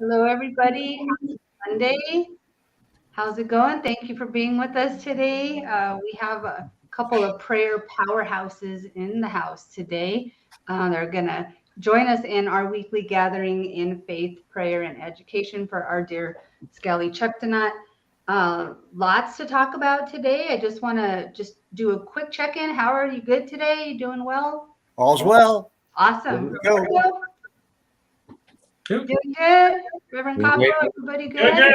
Hello, everybody. Happy Monday. How's it going? Thank you for being with us today. We have a couple of prayer powerhouses in the house today. They're going to join us in our weekly gathering in faith, prayer, and education for our dear Skali'Chelh-tenaut. Lots to talk about today. I just want to do a quick check-in. How are you? Good today? You doing well? All's well. Awesome. Go. Doing good. Reverend Cabo, everybody good?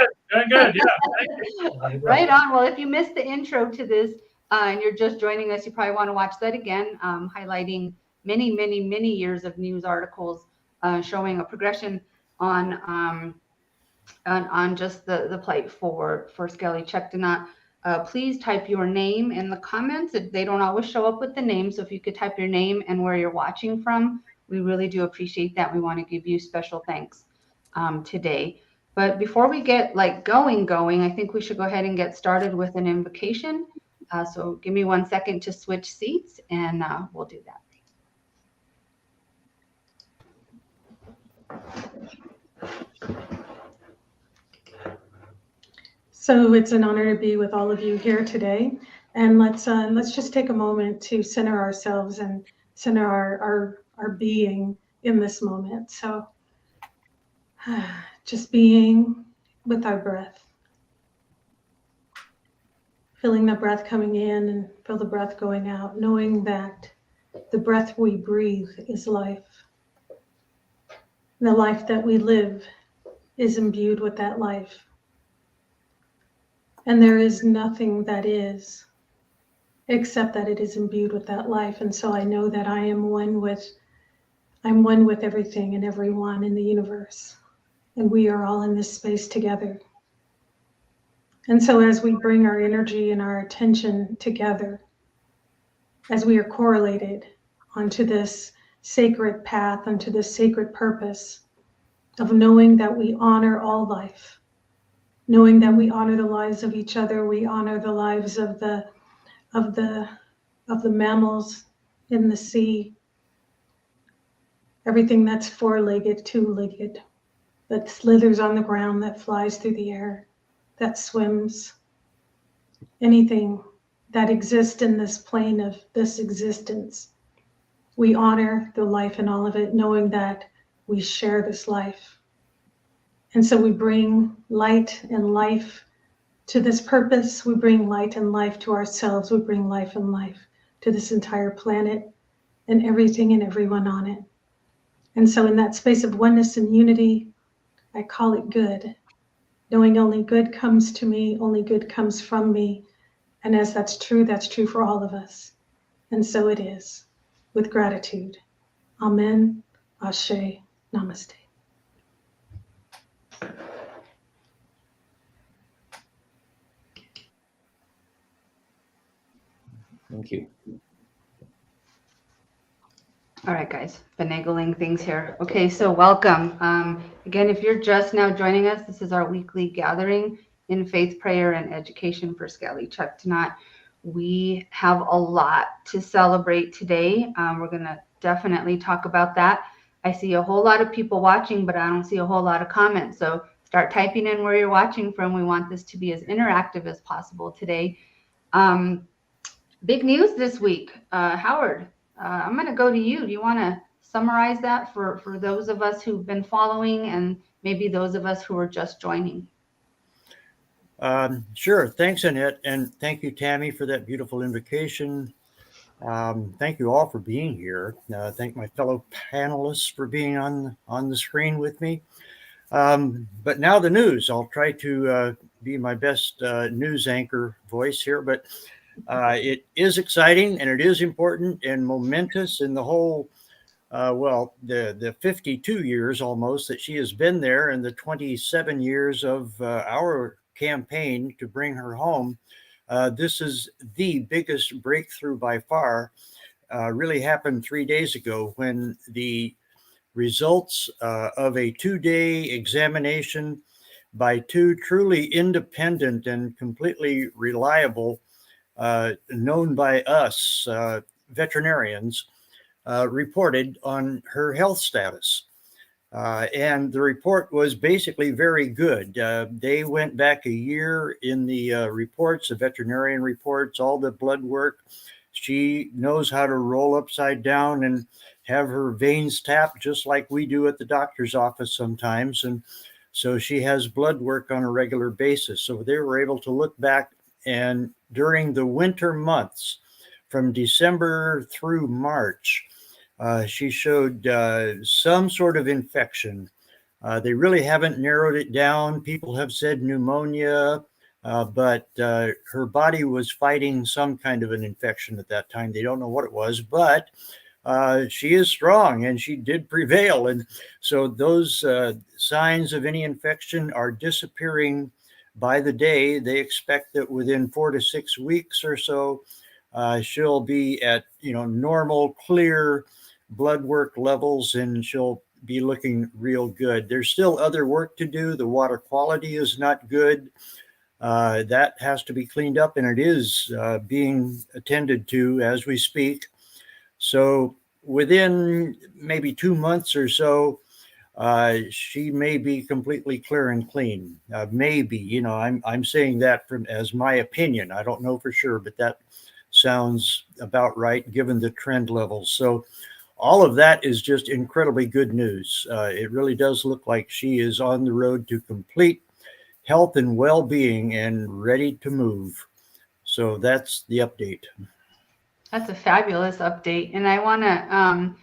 Good. Yeah. Right on. Well, if you missed the intro to this and you're just joining us, you probably want to watch that again, highlighting many years of news articles showing a progression on just the plight for Skali'Chelh-tenaut. Please type your name in the comments. They don't always show up with the name, so if you could type your name and where you're watching from, we really do appreciate that. We want to give you special thanks today. But before we get going, I think we should go ahead and get started with an invocation. So give me 1 second to switch seats and we'll do that. So it's an honor to be with all of you here today. And let's just take a moment to center ourselves and center our being in this moment. So just being with our breath. Feeling the breath coming in and feel the breath going out, knowing that the breath we breathe is life. The life that we live is imbued with that life. And there is nothing that is except that it is imbued with that life. And so I know that I'm one with everything and everyone in the universe. And we are all in this space together. And so as we bring our energy and our attention together, as we are correlated onto this sacred path, onto this sacred purpose of knowing that we honor all life, knowing that we honor the lives of each other, we honor the lives of the mammals in the sea, everything that's four-legged, two-legged, that slithers on the ground, that flies through the air, that swims, anything that exists in this plane of this existence. We honor the life in all of it, knowing that we share this life. And so we bring light and life to this purpose. We bring light and life to ourselves. We bring life and life to this entire planet and everything and everyone on it. And so in that space of oneness and unity, I call it good, knowing only good comes to me, only good comes from me. And as that's true for all of us. And so it is, with gratitude. Amen, Ashe, Namaste. Thank you. All right, guys, finagling things here. Okay, so welcome. Again, if you're just now joining us, this is our weekly gathering in faith, prayer, and education for Skali'Chelh-tenaut. We have a lot to celebrate today. We're going to definitely talk about that. I see a whole lot of people watching, but I don't see a whole lot of comments. So start typing in where you're watching from. We want this to be as interactive as possible today. Big news this week. Howard, I'm going to go to you. Do you want to summarize that for those of us who've been following and maybe those of us who are just joining? Sure. Thanks, Annette. And thank you, Tammy, for that beautiful invocation. Thank you all for being here. Thank my fellow panelists for being on the screen with me. But now the news. I'll try to be my best news anchor voice here, but it is exciting and it is important and momentous in the whole, the 52 years almost that she has been there and the 27 years of our campaign to bring her home. This is the biggest breakthrough by far. Really happened 3 days ago when the results of a 2-day examination by two truly independent and completely reliable, known by us veterinarians, reported on her health status. And the report was basically very good. They went back a year in the reports, the veterinarian reports, all the blood work. She knows how to roll upside down and have her veins tapped just like we do at the doctor's office sometimes. And so she has blood work on a regular basis. So they were able to look back, and during the winter months, from December through March, she showed some sort of infection. They really haven't narrowed it down. People have said pneumonia, but her body was fighting some kind of an infection at that time. They don't know what it was, but she is strong and she did prevail. And so those signs of any infection are disappearing by the day. They expect that within 4 to 6 weeks or so, she'll be at normal, clear blood work levels, and she'll be looking real good. There's still other work to do. The water quality is not good. That has to be cleaned up, and it is being attended to as we speak. So within maybe 2 months or so, she may be completely clear and clean. Maybe, I'm saying that as my opinion. I don't know for sure, but that sounds about right given the trend levels. So all of that is just incredibly good news. It really does look like she is on the road to complete health and well-being and ready to move. So that's the update. That's a fabulous update. And I want to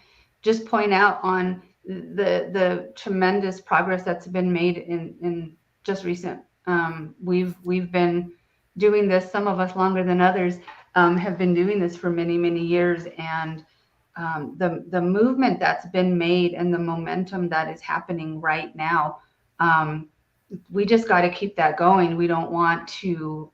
just point out on the tremendous progress that's been made in just recent. We've been doing this, some of us longer than others, have been doing this for many, many years. And the movement that's been made and the momentum that is happening right now, we just got to keep that going. We don't want to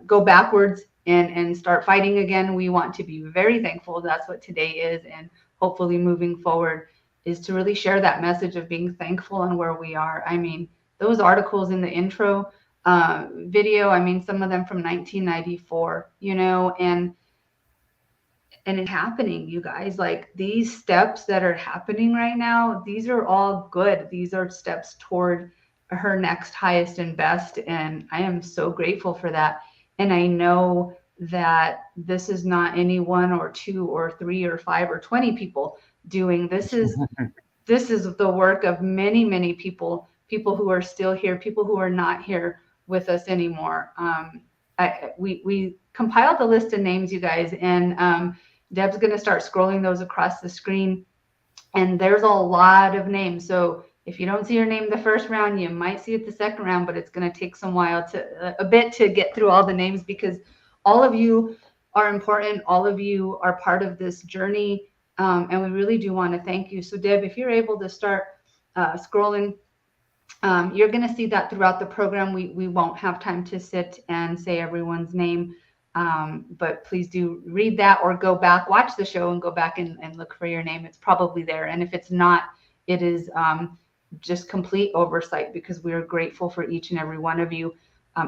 go backwards and start fighting again. We want to be very thankful. That's what today is. And hopefully moving forward is to really share that message of being thankful and where we are. I mean, those articles in the intro video, I mean, some of them from 1994, and it's happening, you guys. Like, these steps that are happening right now, these are all good. These are steps toward her next highest and best. And I am so grateful for that. And I know that this is not any 1 or 2 or 3 or 5 or 20 people doing this. Is the work of many, many people who are still here, people who are not here with us anymore. We compiled a list of names, you guys, and Deb's going to start scrolling those across the screen. And there's a lot of names. So if you don't see your name the first round, you might see it the second round, but it's going to take a bit to get through all the names, because all of you are important. All of you are part of this journey. And we really do want to thank you. So Deb, if you're able to start scrolling, you're going to see that throughout the program. We won't have time to sit and say everyone's name. But please do read that, or go back, watch the show and go back and look for your name. It's probably there. And if it's not, it is just complete oversight, because we are grateful for each and every one of you.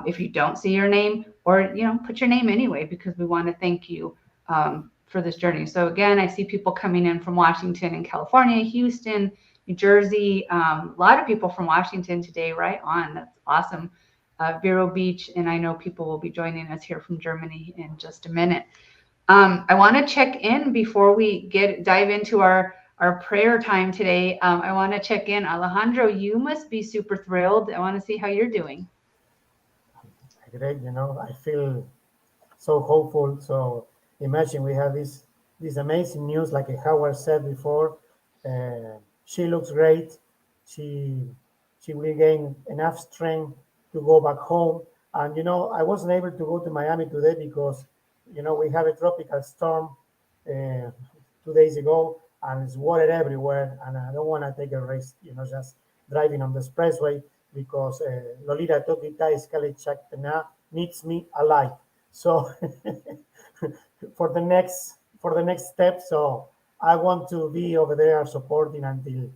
If you don't see your name, or, put your name anyway, because we want to thank you for this journey. So again, I see people coming in from Washington and California, Houston, New Jersey, a lot of people from Washington today, right on. That's awesome. Vero Beach, and I know people will be joining us here from Germany in just a minute. I want to check in before we dive into our prayer time today. I want to check in. Alejandro, you must be super thrilled. I want to see how you're doing. Great, I feel so hopeful. So imagine we have this amazing news, like Howard said before. She looks great. She will gain enough strength to go back home. And I wasn't able to go to Miami today because we have a tropical storm 2 days ago, and it's water everywhere, and I don't want to take a risk, just driving on the expressway, because Lolita TokiTV Skali'Chelh-tenaut needs me alive. So for the next step, so I want to be over there supporting until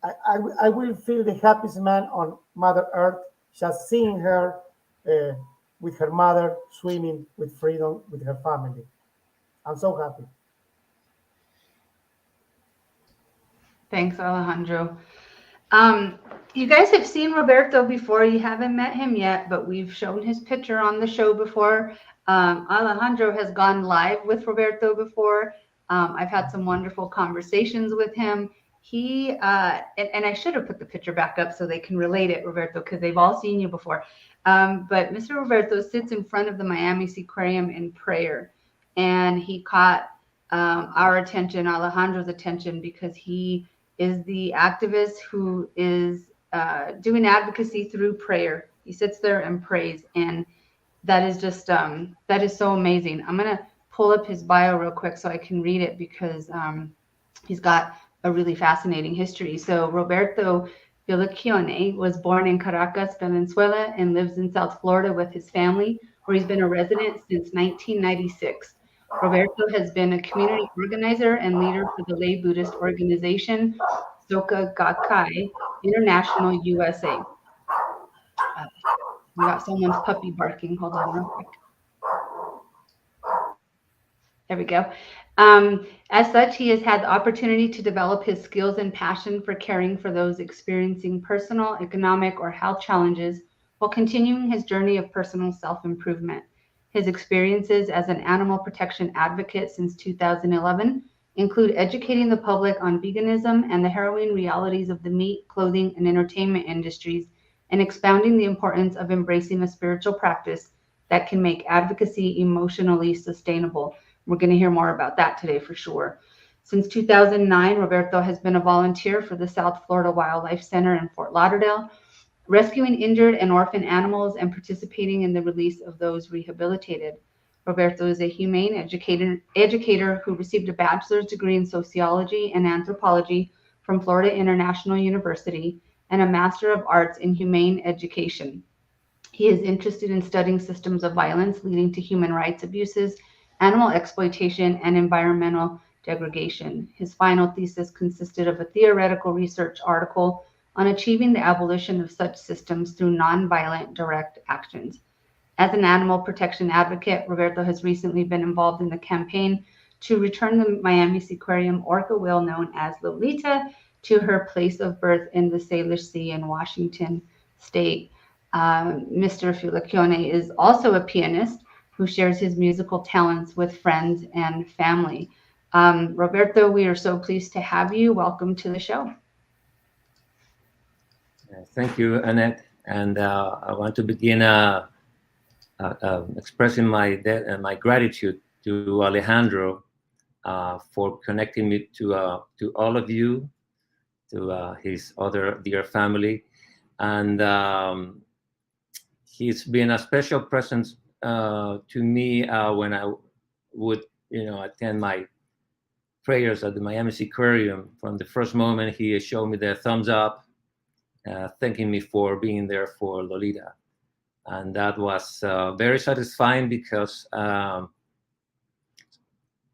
I will feel the happiest man on Mother Earth, just seeing her with her mother, swimming with freedom with her family. I'm so happy. Thanks, Alejandro. You guys have seen Roberto before. You haven't met him yet, but we've shown his picture on the show before. Alejandro has gone live with Roberto before. I've had some wonderful conversations with him. He and I should have put the picture back up so they can relate it, Roberto, because they've all seen you before. But Mr. Roberto sits in front of the Miami Seaquarium in prayer, and he caught our attention, Alejandro's attention, because he is the activist who is doing advocacy through prayer. He sits there and prays, and that is just that is so amazing. I'm gonna pull up his bio real quick so I can read it, because he's got a really fascinating history. So Roberto Hy'shqe was born in Caracas, Venezuela, and lives in South Florida with his family, where he's been a resident since 1996. Roberto has been a community organizer and leader for the lay Buddhist organization Soka Gakkai International USA. We got someone's puppy barking. Hold on real quick. There we go. As such, he has had the opportunity to develop his skills and passion for caring for those experiencing personal, economic, or health challenges while continuing his journey of personal self-improvement. His experiences as an animal protection advocate since 2011 include educating the public on veganism and the harrowing realities of the meat, clothing, and entertainment industries, and expounding the importance of embracing a spiritual practice that can make advocacy emotionally sustainable. We're going to hear more about that today for sure. Since 2009, Roberto has been a volunteer for the South Florida Wildlife Center in Fort Lauderdale, rescuing injured and orphan animals and participating in the release of those rehabilitated. Roberto is a humane educator who received a bachelor's degree in sociology and anthropology from Florida International University and a Master of Arts in Humane Education. He is interested in studying systems of violence leading to human rights abuses, animal exploitation, and environmental degradation. His final thesis consisted of a theoretical research article on achieving the abolition of such systems through nonviolent direct actions. As an animal protection advocate, Roberto has recently been involved in the campaign to return the Miami Seaquarium orca whale known as Lolita to her place of birth in the Salish Sea in Washington State. Mr. Hy'shqe is also a pianist who shares his musical talents with friends and family. Roberto, we are so pleased to have you. Welcome to the show. Thank you, Annette. And I want to begin expressing my gratitude to Alejandro for connecting me to all of you, to his other dear family, and he's been a special presence to me when I would, attend my prayers at the Miami Seaquarium. From the first moment, he showed me the thumbs up, thanking me for being there for Lolita. And that was very satisfying because I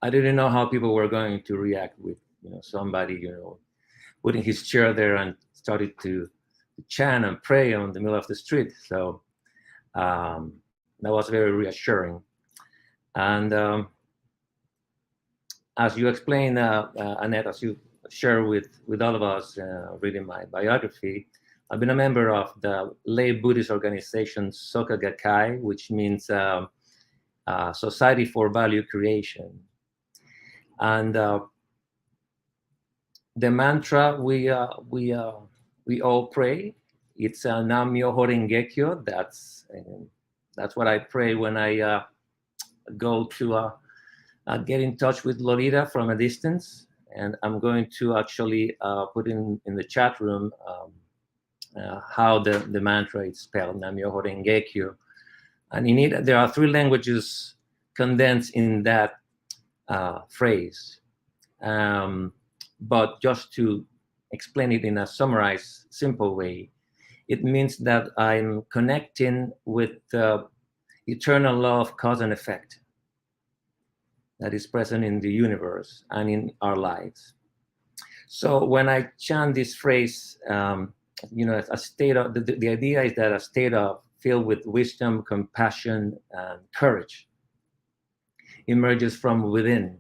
didn't know how people were going to react with, somebody, putting his chair there and started to chant and pray on the middle of the street. So that was very reassuring. And as you explained, Annette, as you share with all of us reading my biography, I've been a member of the lay Buddhist organization Soka Gakkai, which means Society for Value Creation. And the mantra we all pray, it's Nam Myoho Renge Kyo. That's what I pray when I go to get in touch with Lolita from a distance. And I'm going to actually put in the chat room how the mantra is spelled, Nam Myoho Renge Kyo. And in it, there are 3 languages condensed in that phrase. But just to explain it in a summarized, simple way, it means that I'm connecting with the eternal law of cause and effect that is present in the universe and in our lives. So when I chant this phrase, a state of the idea is that a state of filled with wisdom, compassion, and courage emerges from within,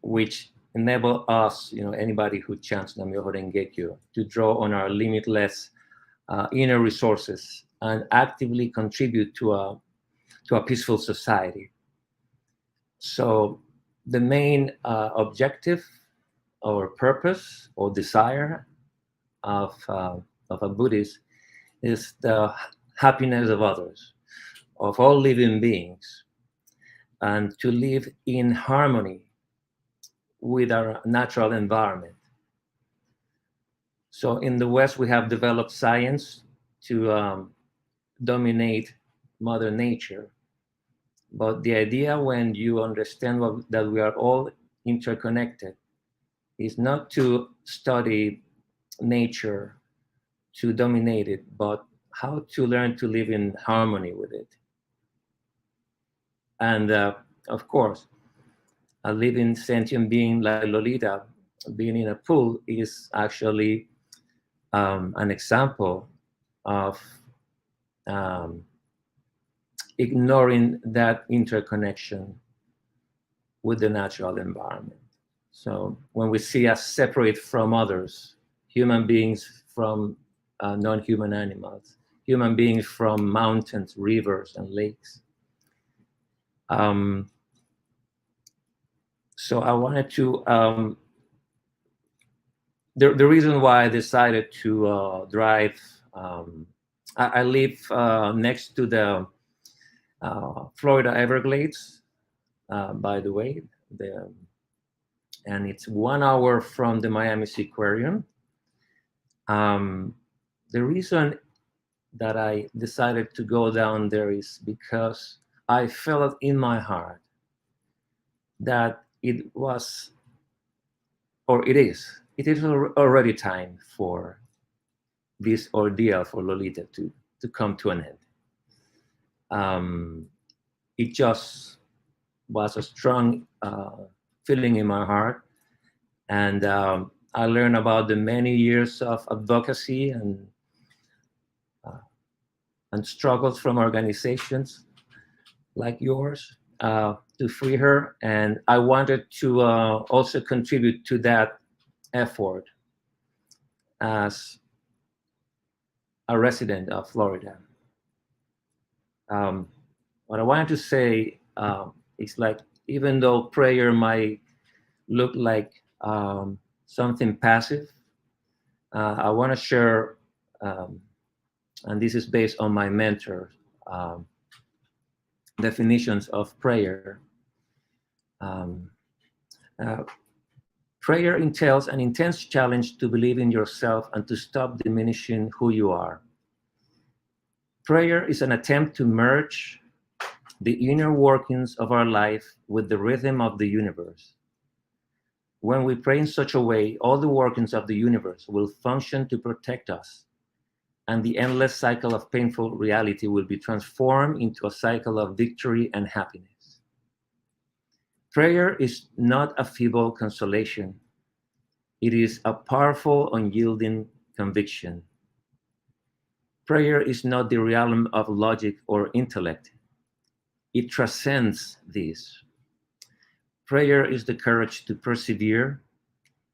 which enable us, anybody who chants Nam-myoho Renge-kyo, to draw on our limitless inner resources and actively contribute to a peaceful society. So the main objective or purpose or desire of a Buddhist is the happiness of others, of all living beings, and to live in harmony with our natural environment. So in the West, we have developed science to dominate Mother Nature. But the idea, when you understand that we are all interconnected, is not to study nature to dominate it, but how to learn to live in harmony with it. And of course, a living sentient being like Lolita being in a pool is actually an example of ignoring that interconnection with the natural environment. So when we see us separate from others, human beings from non-human animals, human beings from mountains, rivers, and lakes. So I wanted to, the reason why I decided to drive, I live next to the Florida Everglades, by the way, and it's 1 hour from the Miami Seaquarium. The reason that I decided to go down there is because I felt in my heart that it was, or it is already time for this ordeal for Lolita to come to an end. It just was a strong feeling in my heart. And I learned about the many years of advocacy and struggles from organizations like yours to free her. And I wanted to also contribute to that effort as a resident of Florida. What I wanted to say is, like, even though prayer might look like something passive, I want to share, and this is based on my mentor definitions of prayer. Prayer entails an intense challenge to believe in yourself and to stop diminishing who you are. Prayer is an attempt to merge the inner workings of our life with the rhythm of the universe. When we pray in such a way, all the workings of the universe will function to protect us, and the endless cycle of painful reality will be transformed into a cycle of victory and happiness. Prayer is not a feeble consolation. It is a powerful, unyielding conviction. Prayer is not the realm of logic or intellect. It transcends this. Prayer is the courage to persevere.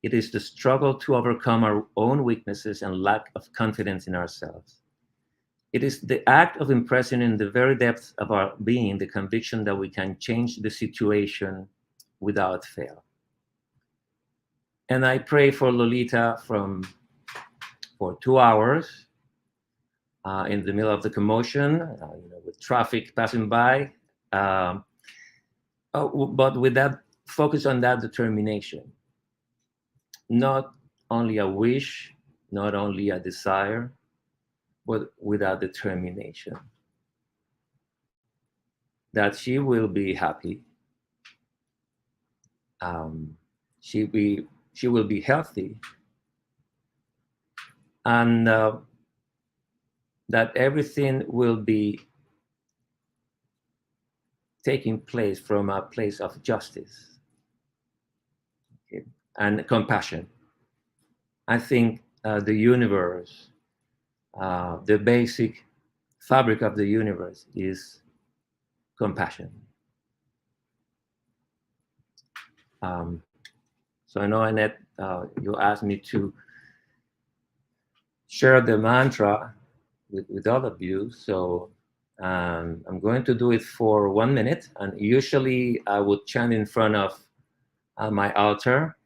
It is the struggle to overcome our own weaknesses and lack of confidence in ourselves. It is the act of impressing in the very depths of our being the conviction that we can change the situation without fail. And I pray for Lolita for 2 hours in the middle of the commotion, with traffic passing by, but with that focus on that determination. Not only a wish, not only a desire, but with a determination that she will be happy. She will be healthy, and that everything will be taking place from a place of justice, okay, and compassion. I think the universe, the basic fabric of the universe is compassion. So So I know, Annette, you asked me to share the mantra with all of you. So I'm going to do it for 1 minute. And usually I would chant in front of my altar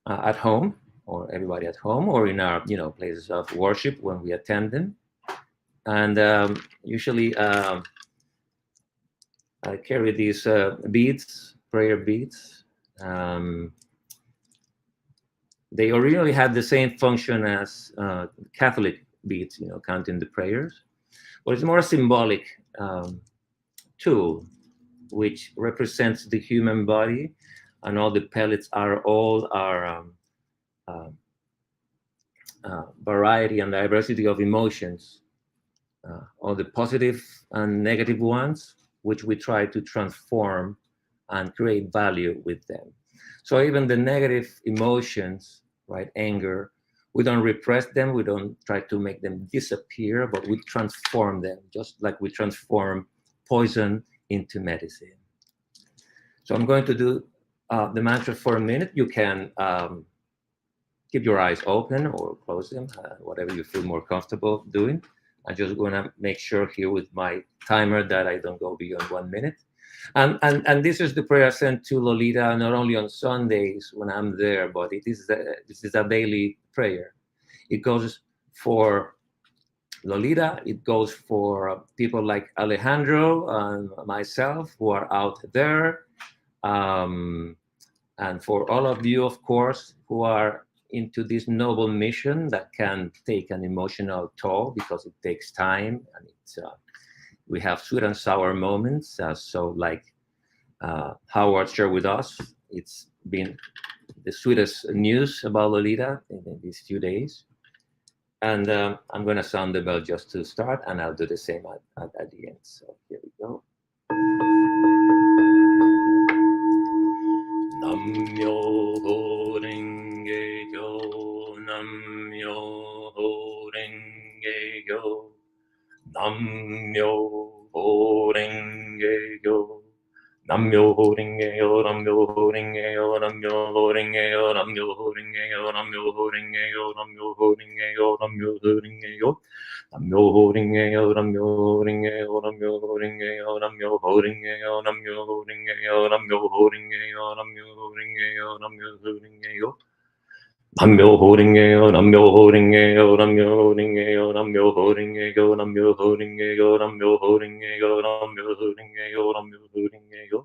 at home, or everybody at home, or in our places of worship when we attend them. And usually I carry these beads, prayer beads. They originally had the same function as Catholic beads, counting the prayers, but it's more a symbolic tool, which represents the human body, and all the pellets are all our variety and diversity of emotions, all the positive and negative ones, which we try to transform and create value with them. So even the negative emotions, right, anger, we don't repress them, we don't try to make them disappear, but we transform them, just like we transform poison into medicine. So I'm going to do the mantra for a minute. You can keep your eyes open or close them, whatever you feel more comfortable doing. I just want to make sure here with my timer that I don't go beyond 1 minute. And this is the prayer I sent to Lolita, not only on Sundays when I'm there, but this is a daily prayer. It goes for Lolita, it goes for people like Alejandro and myself who are out there, and for all of you, of course, who are into this noble mission that can take an emotional toll because it takes time, and it's we have sweet and sour moments. So like Howard shared with us, it's been the sweetest news about Lolita in these few days. And I'm going to sound the bell just to start, and I'll do the same at the end. So here we go. Nam-myoho Renge-kyo, Nam-myoho Renge-kyo, Nam-myoho Renge-kyo. Nam-myoho Renge-kyo, Nam-myoho Renge-kyo, Nam-myoho Renge-kyo, Nam-myoho Renge-kyo, Nam-myoho Renge-kyo, Nam-myoho Renge-kyo, Nam-myoho Renge-kyo, Nam-myoho Renge-kyo, Nam-myoho Renge-kyo, Nam-myoho Renge-kyo, Nam-myoho Renge-kyo, Nam-myoho Renge-kyo, Nam-myoho Renge-kyo, Nam-myoho Renge-kyo, Nam-myoho Renge-kyo. Nam-myoho Renge-kyo, Nam-myoho Renge-kyo, Nam-myoho Renge-kyo, Nam-myoho Renge-kyo, Nam-myoho Renge-kyo, Nam-myoho Renge-kyo, Nam-myoho Renge-kyo, Nam-myoho Renge-kyo.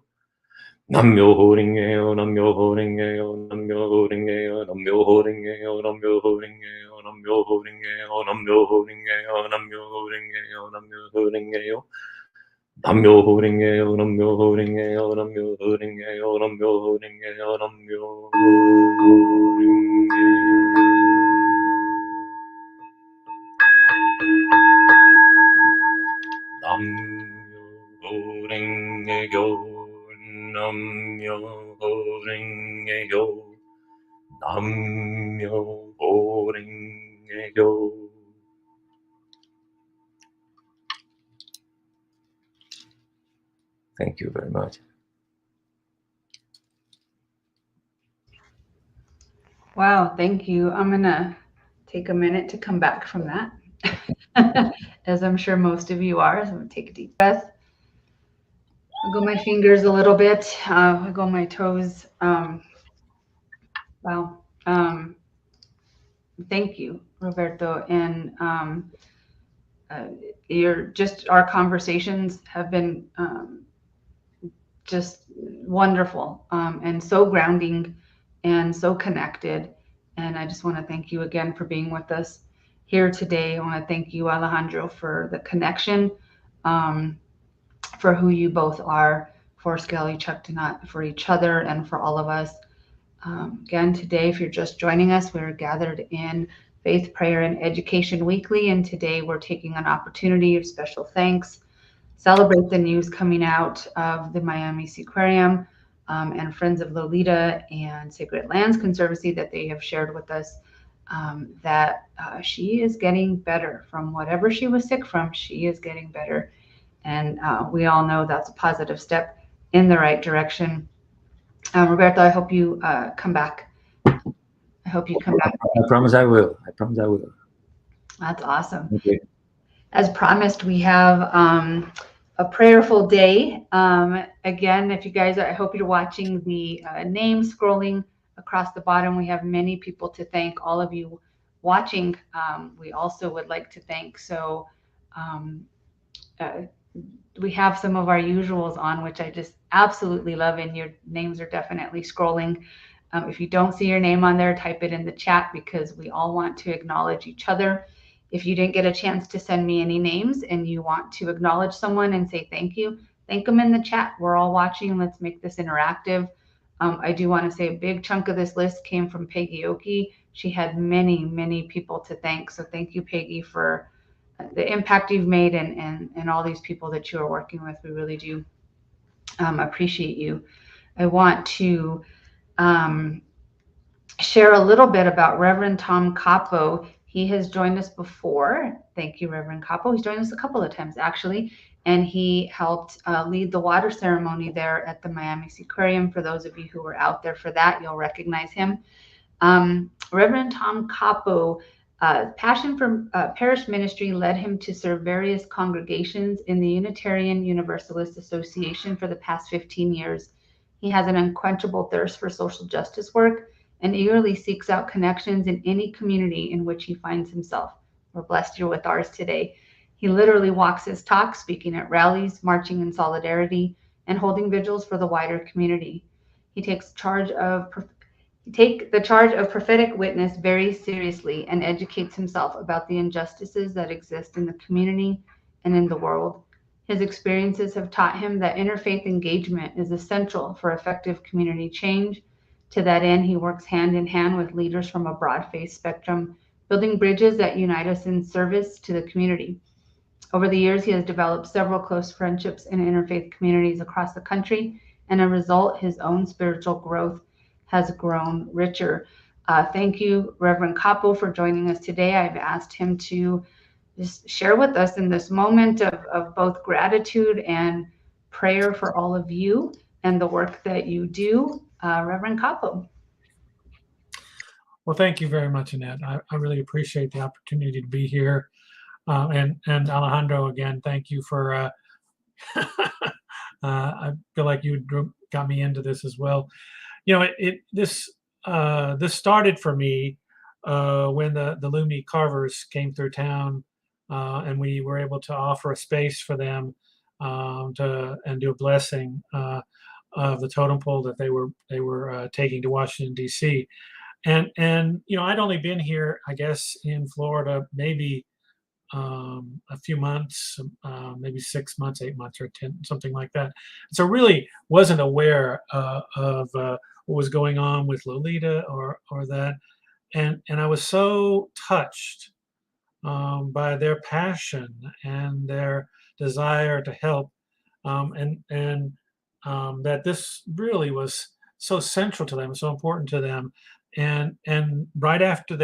Nam-myoho Renge-kyo, Nam-myoho Renge-kyo, Nam-myoho Renge-kyo, Nam-myoho Renge-kyo, Nam-myoho Renge-kyo, Nam-myoho Renge-kyo, Nam-myoho Renge-kyo, Nam-myoho Renge-kyo, Nam-myoho Renge-kyo. Nam-myoho Renge-kyo, Nam-myoho Renge-kyo, Nam-myoho Renge-kyo, Nam-myoho Renge-kyo, Nam-myoho Renge-kyo. Nam-myoho Renge-kyo, Nam-myoho Renge-kyo. Thank you very much. Wow, thank you. I'm gonna take a minute to come back from that, as I'm sure most of you are. So I'm gonna take a deep breath. Wiggle my fingers a little bit, wiggle my toes. Wow. Thank you, Roberto. And our conversations have been just wonderful, and so grounding and so connected. And I just want to thank you again for being with us here today. I want to thank you, Alejandro, for the connection, for who you both are, for Skali'Chelh-tenaut, for each other, and for all of us. Again, today, if you're just joining us, we're gathered in Faith, Prayer, and Education Weekly, and today we're taking an opportunity of special thanks, celebrate the news coming out of the Miami Seaquarium and Friends of Lolita and Sacred Lands Conservancy that they have shared with us, that she is getting better from whatever she was sick from. She is getting better, and we all know that's a positive step in the right direction. Roberto, I hope you come back. I hope you come back. I promise I will. I promise I will. That's awesome. Okay. As promised, we have a prayerful day. Again, if you guys, I hope you're watching the names scrolling across the bottom. We have many people to thank. All of you watching, we also would like to thank. So we have some of our usuals on, which I just absolutely love, and your names are definitely scrolling. If you don't see your name on there, type it in the chat, because we all want to acknowledge each other. If you didn't get a chance to send me any names and you want to acknowledge someone and say thank you, thank them in the chat. We're all watching. Let's make this interactive. I do want to say a big chunk of this list came from Peggy Oki. She had many, many people to thank. So thank you, Peggy, for the impact you've made and all these people that you are working with. We really do appreciate you. I want to share a little bit about Reverend Tom Capo. He has joined us before. Thank you, Reverend Capo. He's joined us a couple of times, actually, and he helped lead the water ceremony there at the Miami Seaquarium. For those of you who were out there for that, you'll recognize him. Reverend Tom Capo, passion for parish ministry led him to serve various congregations in the Unitarian Universalist Association for the past 15 years. He has an unquenchable thirst for social justice work and eagerly seeks out connections in any community in which he finds himself. We're blessed you're with ours today. He literally walks his talk, speaking at rallies, marching in solidarity, and holding vigils for the wider community. He takes the charge of prophetic witness very seriously and educates himself about the injustices that exist in the community and in the world. His experiences have taught him that interfaith engagement is essential for effective community change. To that end, he works hand in hand with leaders from a broad-based spectrum, building bridges that unite us in service to the community. Over the years, he has developed several close friendships in interfaith communities across the country, and as a result, his own spiritual growth has grown richer. Thank you, Reverend Capo, for joining us today. I've asked him to just share with us in this moment of both gratitude and prayer for all of you and the work that you do. Reverend Capo. Well, thank you very much, Annette. I really appreciate the opportunity to be here. And Alejandro, again, thank you for, I feel like you got me into this as well. You know, this started for me when the Lumi carvers came through town, and we were able to offer a space for them and do a blessing of the totem pole that they were taking to Washington, D.C. And you know, I'd only been here, I guess, in Florida maybe a few months, maybe 6 months, 8 months, or 10, something like that. So really wasn't aware of what was going on with Lolita or that, and I was so touched by their passion and their desire to help, and that this really was so central to them, so important to them. And right after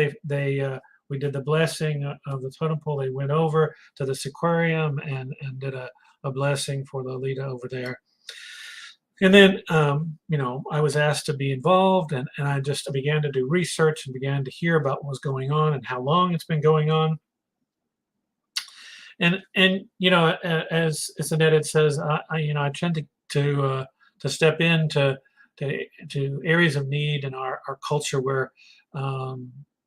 we did the blessing of the totem pole, they went over to the Seaquarium and did a blessing for Lolita over there. And then, you know, I was asked to be involved, and I began to do research and began to hear about what was going on and how long it's been going on. And you know, as Annette says, I tend to step into areas of need in our culture where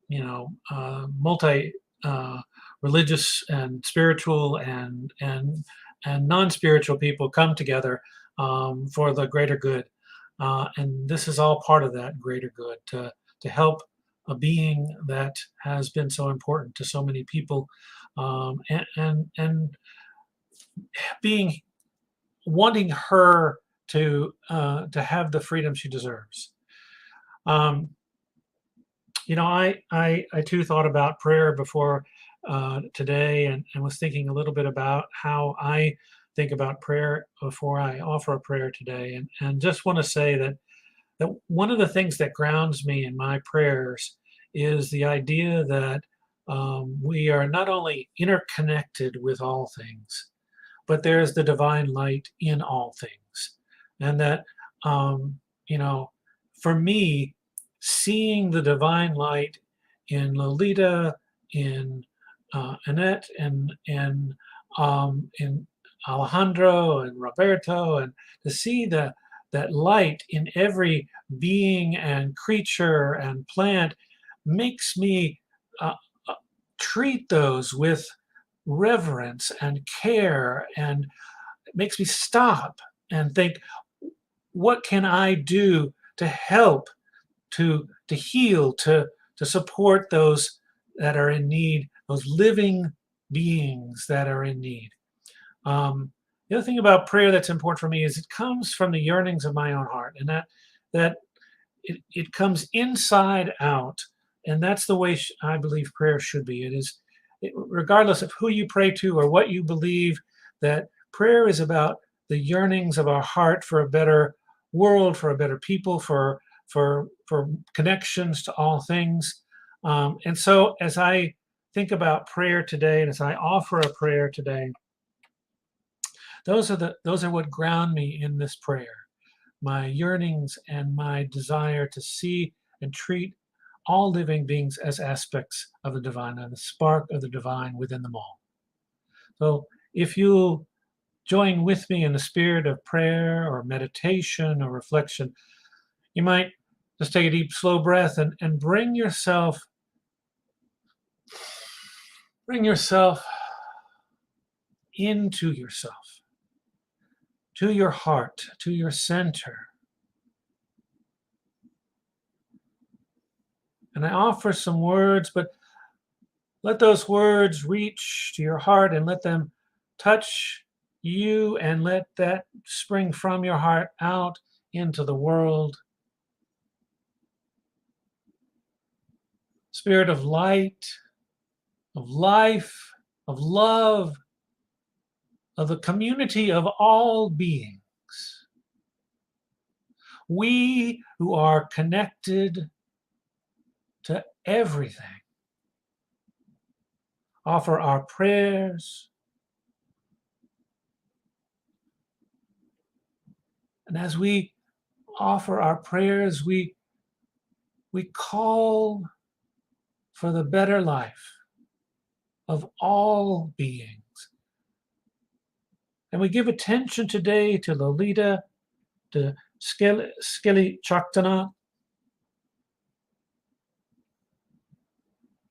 you know, multi religious and spiritual and non-spiritual people come together for the greater good, and this is all part of that greater good, to help a being that has been so important to so many people, and wanting her to have the freedom she deserves. You know, I too thought about prayer before today, and was thinking a little bit about how I think about prayer before I offer a prayer today, and just want to say that one of the things that grounds me in my prayers is the idea that we are not only interconnected with all things, but there is the divine light in all things, and that for me, seeing the divine light in Lolita, in Annette, and in Alejandro and Roberto, and to see that light in every being and creature and plant makes me treat those with reverence and care, and it makes me stop and think, what can I do to help, to heal, to support those that are in need, those living beings that are in need. The other thing about prayer that's important for me is it comes from the yearnings of my own heart, and that it comes inside out, and that's the way I believe prayer should be. Regardless of who you pray to or what you believe, that prayer is about the yearnings of our heart for a better world, for a better people, for connections to all things. And so as I think about prayer today, and as I offer a prayer today, those are what ground me in this prayer. My yearnings and my desire to see and treat all living beings as aspects of the divine, and the spark of the divine within them all. So if you join with me in the spirit of prayer or meditation or reflection, you might just take a deep, slow breath and bring yourself into yourself, to your heart, to your center. And I offer some words, but let those words reach to your heart and let them touch you, and let that spring from your heart out into the world. Spirit of light, of life, of love, of the community of all beings. We who are connected to everything offer our prayers. And as we offer our prayers, we call for the better life of all beings. And we give attention today to Lolita, to Skali'Chelh-tenaut,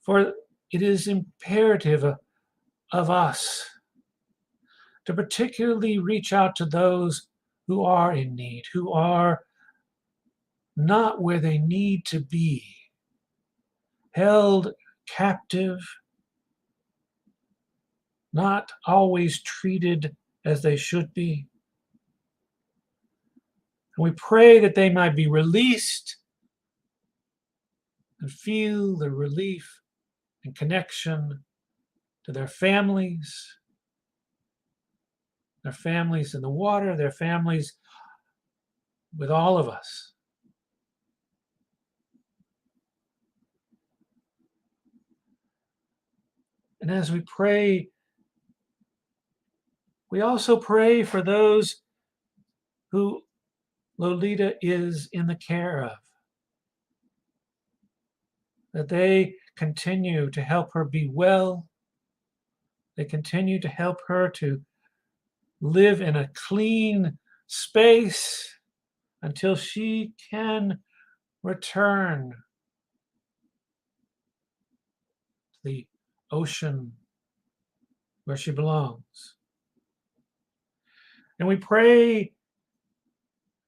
for it is imperative of us to particularly reach out to those who are in need, who are not where they need to be, held captive, not always treated as they should be. And we pray that they might be released and feel the relief and connection to their families in the water, their families with all of us. And as we pray, we also pray for those who Lolita is in the care of, that they continue to help her be well. They continue to help her to live in a clean space until she can return to the ocean where she belongs. And we pray,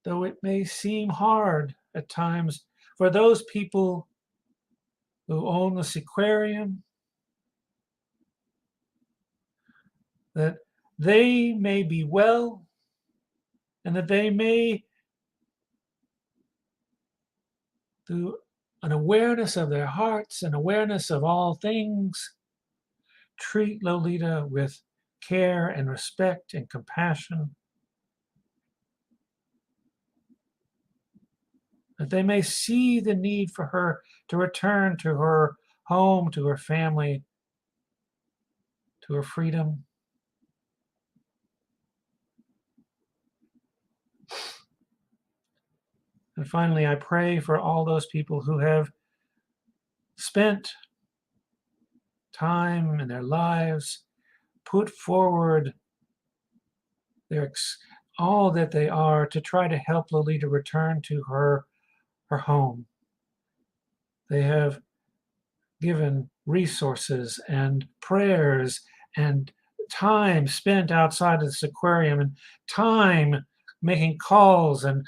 though it may seem hard at times, for those people who own the aquarium, that they may be well, and that they may, through an awareness of their hearts and awareness of all things, treat Lolita with care and respect and compassion, that they may see the need for her to return to her home, to her family, to her freedom. And finally, I pray for all those people who have spent time in their lives, put forward all that they are to try to help Lolita return to her home. They have given resources and prayers and time spent outside of this aquarium and time making calls and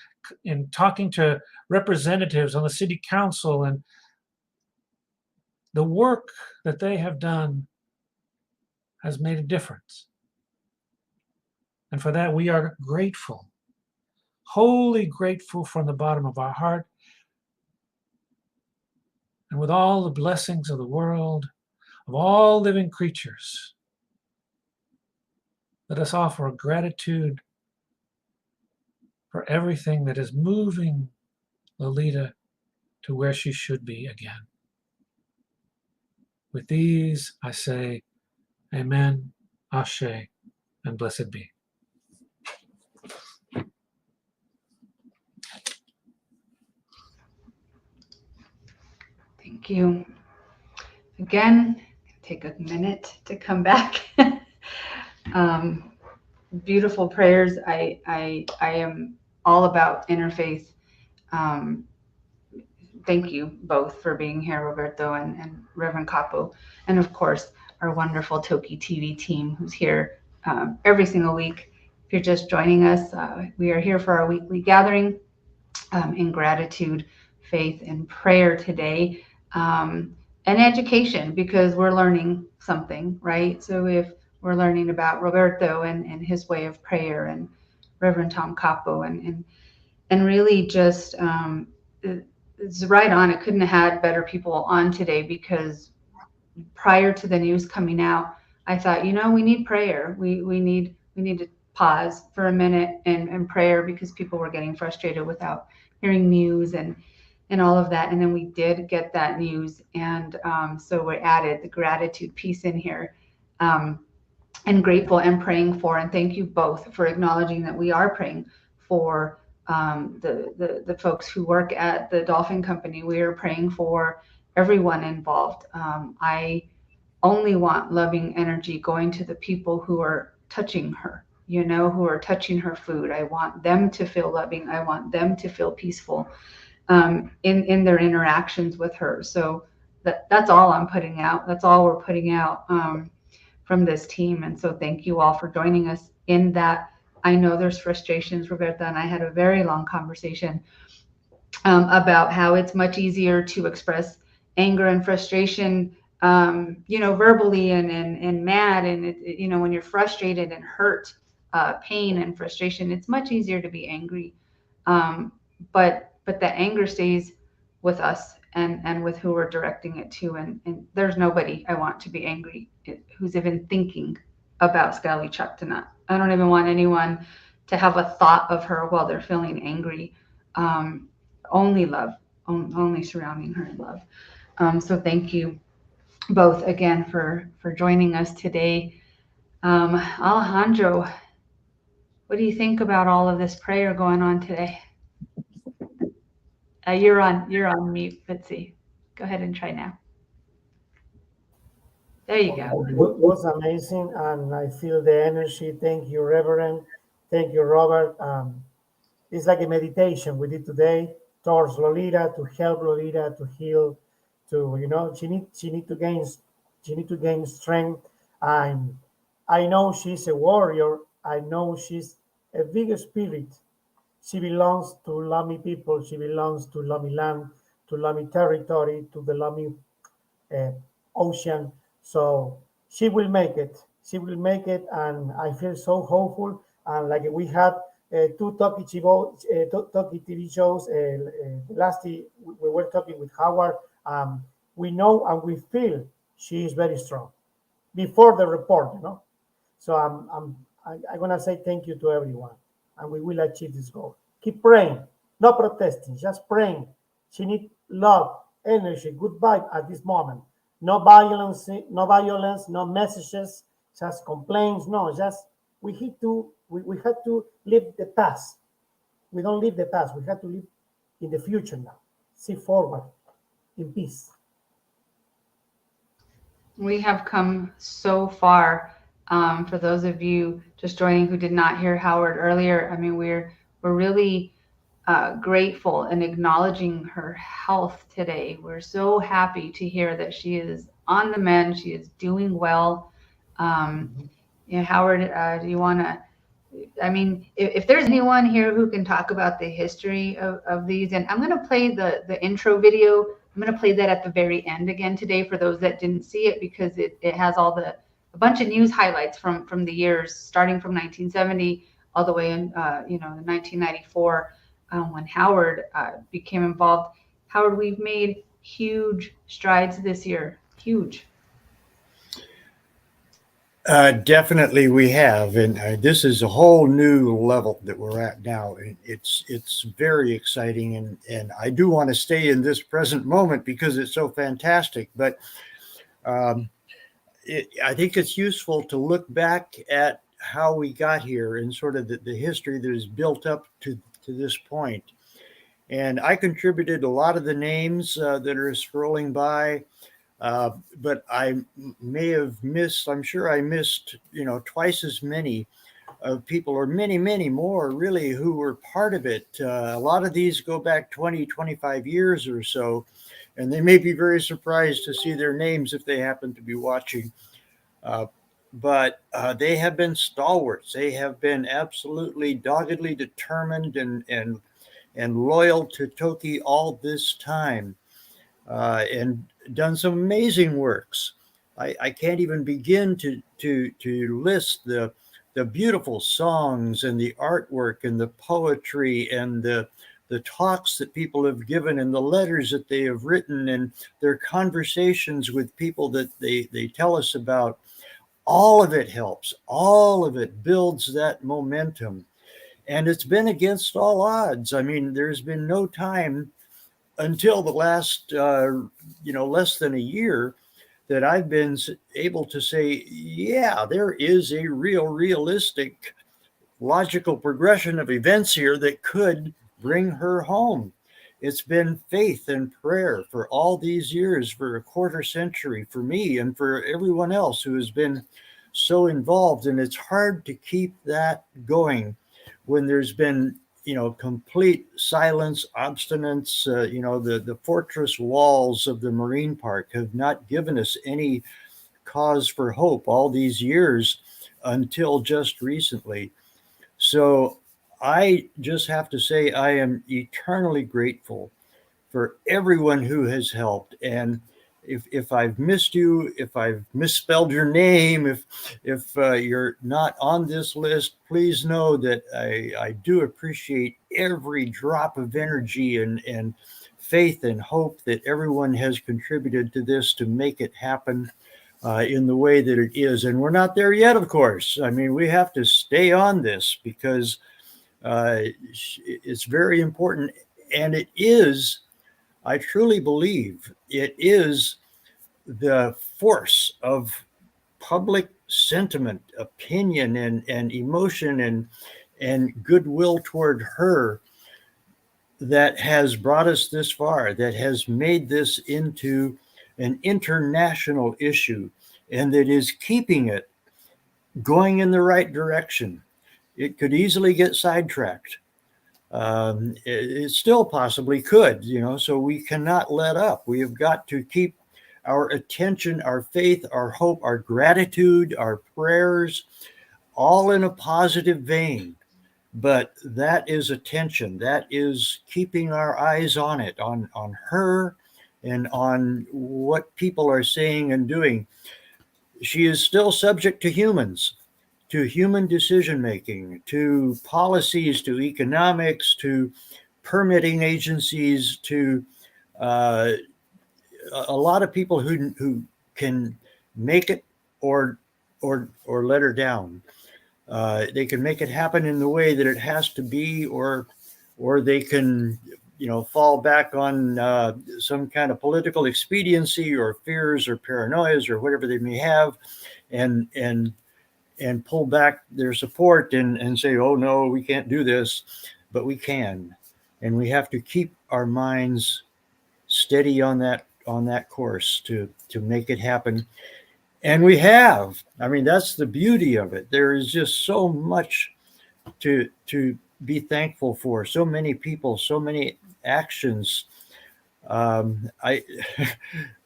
talking to representatives on the city council, and the work that they have done has made a difference. And for that, we are grateful, wholly grateful from the bottom of our heart. And with all the blessings of the world, of all living creatures, let us offer gratitude for everything that is moving Lolita to where she should be again. With these, I say, Amen, Hy'shqe, and blessed be. Thank you. Again, take a minute to come back. Beautiful prayers. I am all about interfaith. Thank you both for being here, Roberto and Reverend Capo, and of course our wonderful TokiTV team who's here every single week. If you're just joining us, we are here for our weekly gathering in gratitude, faith, and prayer today, and education, because we're learning something, right? So if we're learning about Roberto and his way of prayer, and Reverend Tom Capo, and really just it's right on. It couldn't have had better people on today, because prior to the news coming out, I thought, we need prayer. We need to pause for a minute and prayer, because people were getting frustrated without hearing news and all of that. And then we did get that news, and so we added the gratitude piece in here, and grateful and praying for. And thank you both for acknowledging that we are praying for the folks who work at the Dolphin Company. We are praying for everyone involved. I only want loving energy going to the people who are touching her, who are touching her food. I want them to feel loving. I want them to feel peaceful in their interactions with her. So that's all I'm putting out. That's all we're putting out from this team. And so thank you all for joining us in that. I know there's frustrations. Roberta and I had a very long conversation about how it's much easier to express anger and frustration, verbally and mad. And, when you're frustrated and hurt, pain and frustration, it's much easier to be angry. But the anger stays with us and with who we're directing it to. And there's nobody I want to be angry who's even thinking about Skali'Chelh-tenaut. I don't even want anyone to have a thought of her while they're feeling angry. Only love, only surrounding her in love. So thank you both again for joining us today. Alejandro, what do you think about all of this prayer going on today? You're on mute. Let's see. Go ahead and try now. There you go. It was amazing, and I feel the energy. Thank you, Reverend. Thank you, Robert. It's like a meditation we did today towards Lolita, to help Lolita to heal. She need to gain strength. And I know she's a warrior. I know she's a big spirit. She belongs to Lummi people. She belongs to Lummi land, to Lummi territory, to the Lummi ocean. So she will make it. She will make it, and I feel so hopeful. And like we had two TokiTV shows. Last we were talking with Howard. We know and we feel she is very strong. Before the report, So I'm gonna say thank you to everyone, and we will achieve this goal. Keep praying, no protesting, just praying. She needs love, energy, good vibe at this moment. No violence, no messages, just complaints. No, just we had to leave the past. We don't leave the past. We have to live in the future now. See forward in peace. We have come so far. For those of you just joining who did not hear Howard earlier, I mean, we're really grateful and acknowledging her health today. We're so happy to hear that she is on the mend. She is doing well. Howard, do you want to? I mean, if there's anyone here who can talk about the history of these, and I'm going to play the intro video. I'm going to play that at the very end again today for those that didn't see it, because it has all a bunch of news highlights from the years starting from 1970 all the way in 1994 when Howard became involved. Howard, we've made huge strides this year, huge. Definitely we have, and this is a whole new level that we're at now. It's very exciting, and I do want to stay in this present moment because it's so fantastic. But I think it's useful to look back at how we got here and sort of the history that is built up to this point. And I contributed a lot of the names that are scrolling by. But I may have missed, I'm sure I missed, twice as many people, or many, many more really, who were part of it. A lot of these go back 20, 25 years or so, and they may be very surprised to see their names if they happen to be watching. But they have been stalwarts. They have been absolutely doggedly determined and loyal to Toki all this time. And done some amazing works. I can't even begin to list the beautiful songs and the artwork and the poetry and the talks that people have given and the letters that they have written and their conversations with people that they tell us about. All of it helps. All of it builds that momentum. And it's been against all odds. I mean, there's been no time until the last, less than a year that I've been able to say, yeah, there is a realistic, logical progression of events here that could bring her home. It's been faith and prayer for all these years, for a quarter century, for me and for everyone else who has been so involved. And it's hard to keep that going when there's been complete silence, obstinance. The fortress walls of the Marine Park have not given us any cause for hope all these years until just recently. So I just have to say I am eternally grateful for everyone who has helped. And if I've missed you, if I've misspelled your name, if you're not on this list, please know that I do appreciate every drop of energy and faith and hope that everyone has contributed to this to make it happen in the way that it is. And we're not there yet, of course. I mean, we have to stay on this because it's very important. And it is, I truly believe, it is the force of public sentiment, opinion, and emotion and goodwill toward her that has brought us this far, that has made this into an international issue, and that is keeping it going in the right direction. It could easily get sidetracked. It still possibly could, so we cannot let up. We have got to keep our attention, our faith, our hope, our gratitude, our prayers, all in a positive vein. But that is attention. That is keeping our eyes on it, on her and on what people are saying and doing. She is still subject to humans, to human decision-making, to policies, to economics, to permitting agencies, to a lot of people who can make it or let her down. They can make it happen in the way that it has to be, or they can, fall back on some kind of political expediency or fears or paranoias or whatever they may have, and pull back their support and say, oh no, we can't do this, but we can. and we have to keep our minds steady on that course to make it happen. And we have. I mean, that's the beauty of it. There is just so much to be thankful for. So many people, so many actions. I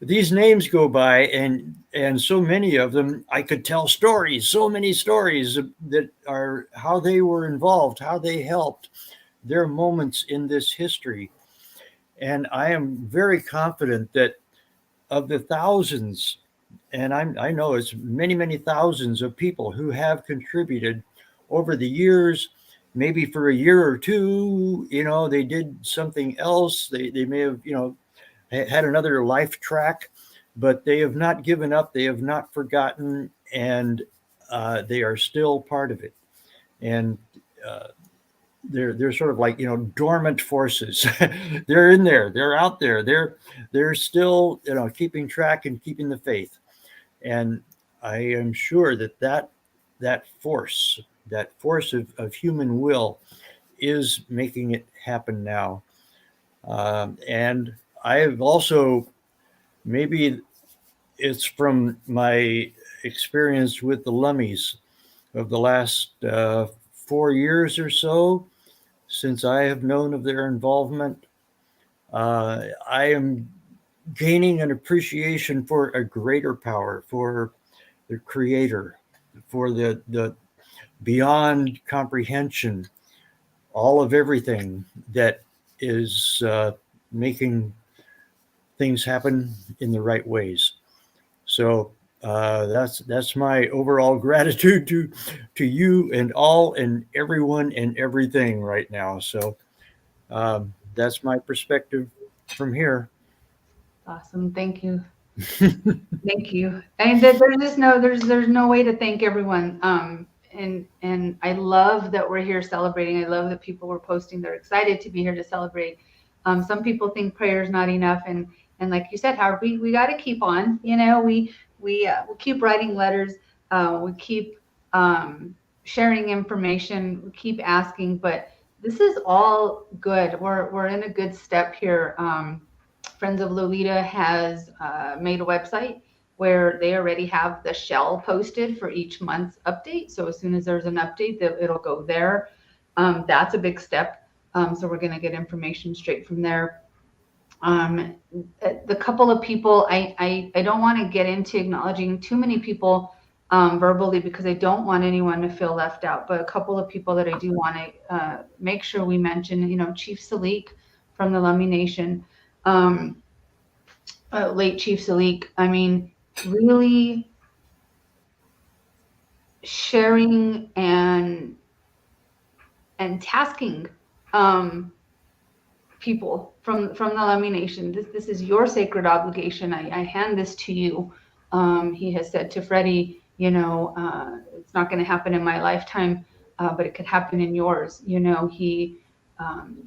these names go by, and so many of them, I could tell stories. So many stories that are how they were involved, how they helped, their moments in this history. And I am very confident that of the thousands, and I know it's many, many thousands of people who have contributed over the years, maybe for a year or two, they did something else. They may have, had another life track, but they have not given up. They have not forgotten, and they are still part of it. And they're sort of like dormant forces. They're in there. They're out there. They're still keeping track and keeping the faith. And I am sure that force of human will is making it happen now. And I have also, maybe it's from my experience with the Lummies of the last 4 years or so, since I have known of their involvement, I am gaining an appreciation for a greater power, for the Creator, for the beyond comprehension, all of everything that is making things happen in the right ways. So that's my overall gratitude to you and all and everyone and everything right now. So that's my perspective from here. Awesome. Thank you. Thank you. And there's no way to thank everyone. And I love that we're here celebrating. I love that people were posting. They're excited to be here to celebrate. Some people think prayer is not enough, and like you said, Howard, we got to keep on. We'll keep writing letters. We keep sharing information. We keep asking, but this is all good. We're in a good step here. Friends of Lolita has made a website where they already have the shell posted for each month's update. So as soon as there's an update, it'll go there. That's a big step. So we're going to get information straight from there. The couple of people, I don't want to get into acknowledging too many people verbally, because I don't want anyone to feel left out. But a couple of people that I do want to make sure we mention, Chief Skali'Chelh from the Lummi Nation. Late Chief Skali'Chelh, I mean, really sharing and tasking people from the Lummi Nation. This is your sacred obligation. I hand this to you. He has said to Freddie, it's not going to happen in my lifetime, but it could happen in yours. The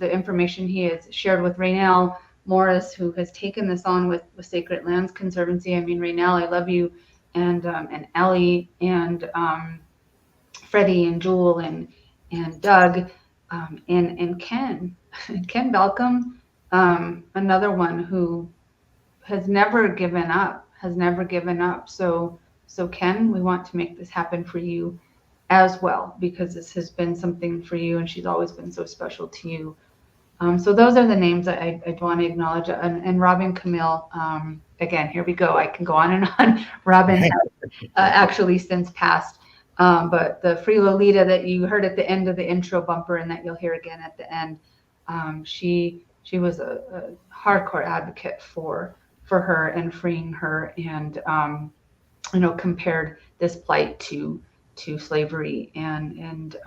information he has shared with Raynell Morris, who has taken this on with Sacred Lands Conservancy. I mean, Raynell, I love you, and Ellie, and Freddie, and Jewel, and Doug, and Ken Balcom, another one who has never given up. So Ken, we want to make this happen for you as well, because this has been something for you, and she's always been so special to you. So those are the names I want to acknowledge. And Robin Camille, again, here we go. I can go on and on. Robin has actually since passed. But the Free Lolita that you heard at the end of the intro bumper, and that you'll hear again at the end, she was a hardcore advocate for her and freeing her, and compared this plight to slavery. And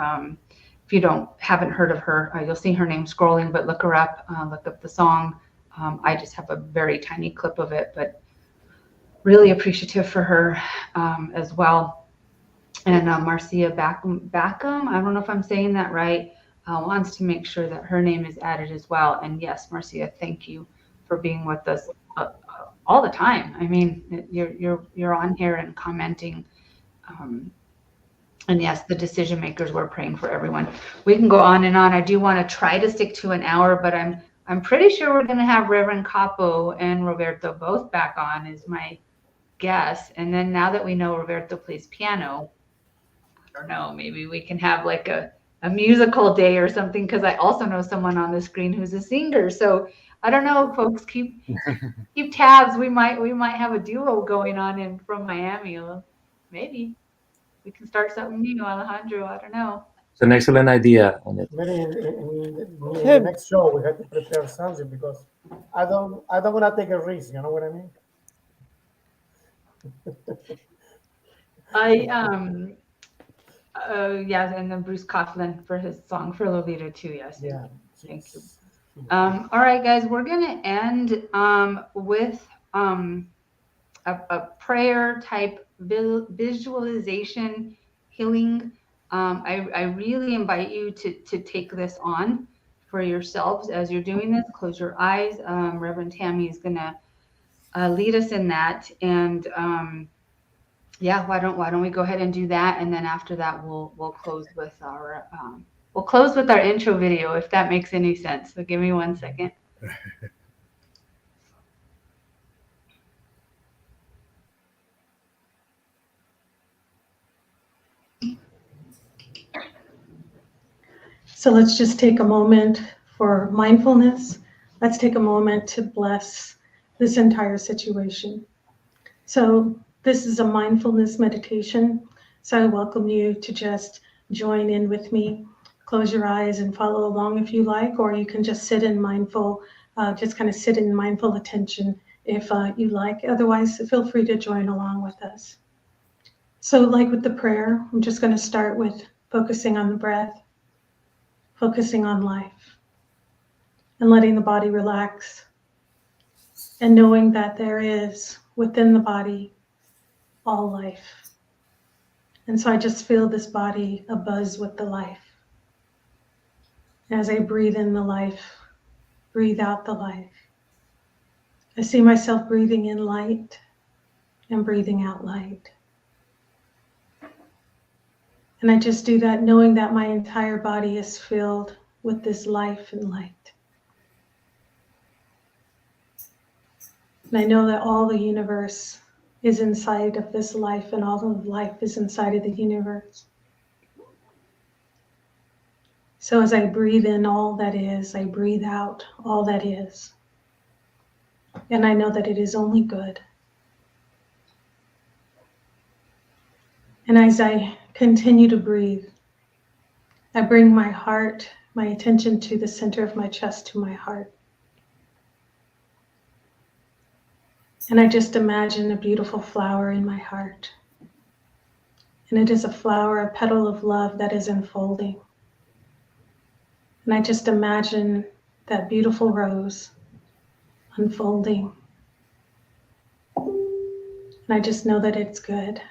if you haven't heard of her, you'll see her name scrolling, but look her up, look up the song. I just have a very tiny clip of it, but really appreciative for her as well. And Marcia Backham, I don't know if I'm saying that right, wants to make sure that her name is added as well. And yes, Marcia, thank you for being with us all the time. I mean, you're on here and commenting. And yes, the decision makers, we're praying for everyone. We can go on and on. I do want to try to stick to an hour, but I'm pretty sure we're going to have Reverend Capo and Roberto both back on, is my guess. And then now that we know Roberto plays piano, I don't know, maybe we can have like a musical day or something, because I also know someone on the screen who's a singer. So I don't know, folks, keep tabs. We might have a duo going on in from Miami. Well, maybe we can start something new, Alejandro. I don't know. It's an excellent idea, Annette. Maybe in the next show we have to prepare something, because I don't want to take a risk. You know what I mean? Yeah, and then Bruce Coughlin for his song for Lolita too. Yes. Yeah. Thank you. All right, guys, we're gonna end with a prayer type visualization healing. I really invite you to take this on for yourselves as you're doing this. Close your eyes. Reverend Tammy is gonna lead us in that, and yeah, why don't we go ahead and do that, and then after that we'll close with our intro video, if that makes any sense. So give me 1 second. So let's just take a moment for mindfulness. Let's take a moment to bless this entire situation. So this is a mindfulness meditation. So I welcome you to just join in with me. Close your eyes and follow along if you like, or you can just sit in mindful, just kind of sit in mindful attention if you like. Otherwise, feel free to join along with us. So like with the prayer, I'm just going to start with focusing on the breath, focusing on life, and letting the body relax, and knowing that there is within the body all life. And so I just feel this body abuzz with the life. As I breathe in the life, breathe out the life. I see myself breathing in light and breathing out light. And I just do that knowing that my entire body is filled with this life and light. And I know that all the universe is inside of this life, and all of life is inside of the universe. So as I breathe in all that is, I breathe out all that is. And I know that it is only good. And as I continue to breathe, I bring my heart, my attention to the center of my chest, to my heart. And I just imagine a beautiful flower in my heart. And it is a flower, a petal of love that is unfolding. And I just imagine that beautiful rose unfolding. And I just know that it's good.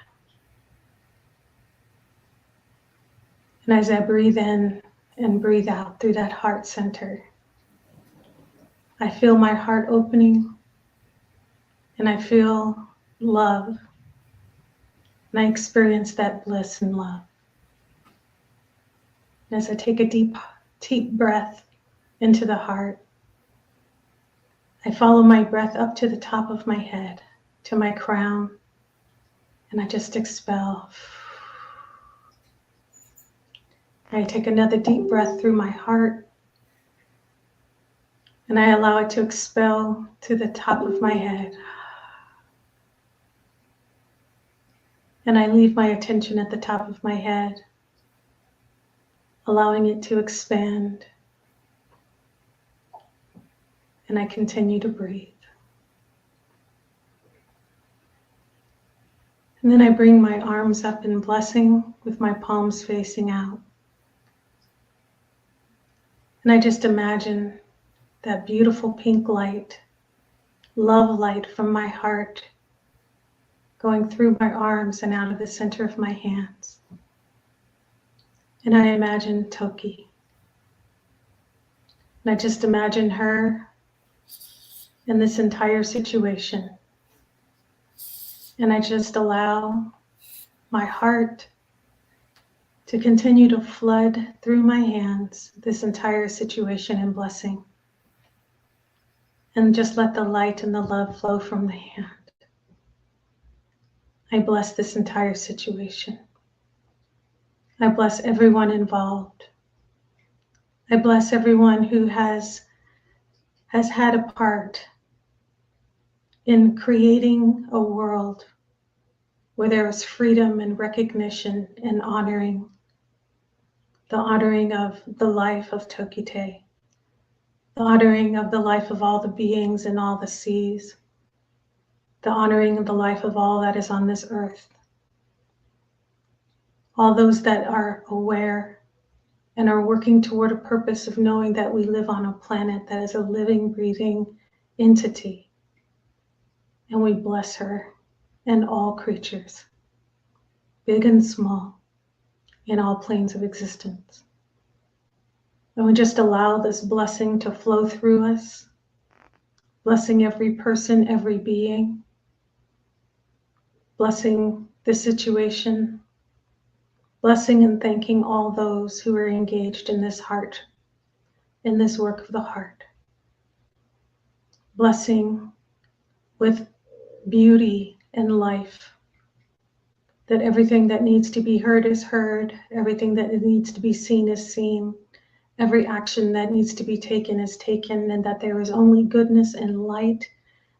And as I breathe in and breathe out through that heart center, I feel my heart opening, and I feel love, and I experience that bliss and love. And as I take a deep breath into the heart, I follow my breath up to the top of my head, to my crown, and I just expel. I take another deep breath through my heart, and I allow it to expel to the top of my head. And I leave my attention at the top of my head, allowing it to expand. And I continue to breathe. And then I bring my arms up in blessing with my palms facing out. And I just imagine that beautiful pink light, love light from my heart, going through my arms and out of the center of my hands. And I imagine Toki. And I just imagine her in this entire situation. And I just allow my heart to continue to flood through my hands this entire situation in blessing. And just let the light and the love flow from the hand. I bless this entire situation. I bless everyone involved. I bless everyone who has had a part in creating a world where there is freedom and recognition and honoring, the honoring of the life of TokiTV, the honoring of the life of all the beings in all the seas, the honoring of the life of all that is on this earth, all those that are aware and are working toward a purpose of knowing that we live on a planet that is a living, breathing entity. And we bless her and all creatures, big and small, in all planes of existence. And we just allow this blessing to flow through us, blessing every person, every being, blessing the situation, blessing and thanking all those who are engaged in this heart, in this work of the heart. Blessing with beauty and life, that everything that needs to be heard is heard, everything that needs to be seen is seen, every action that needs to be taken is taken, and that there is only goodness and light,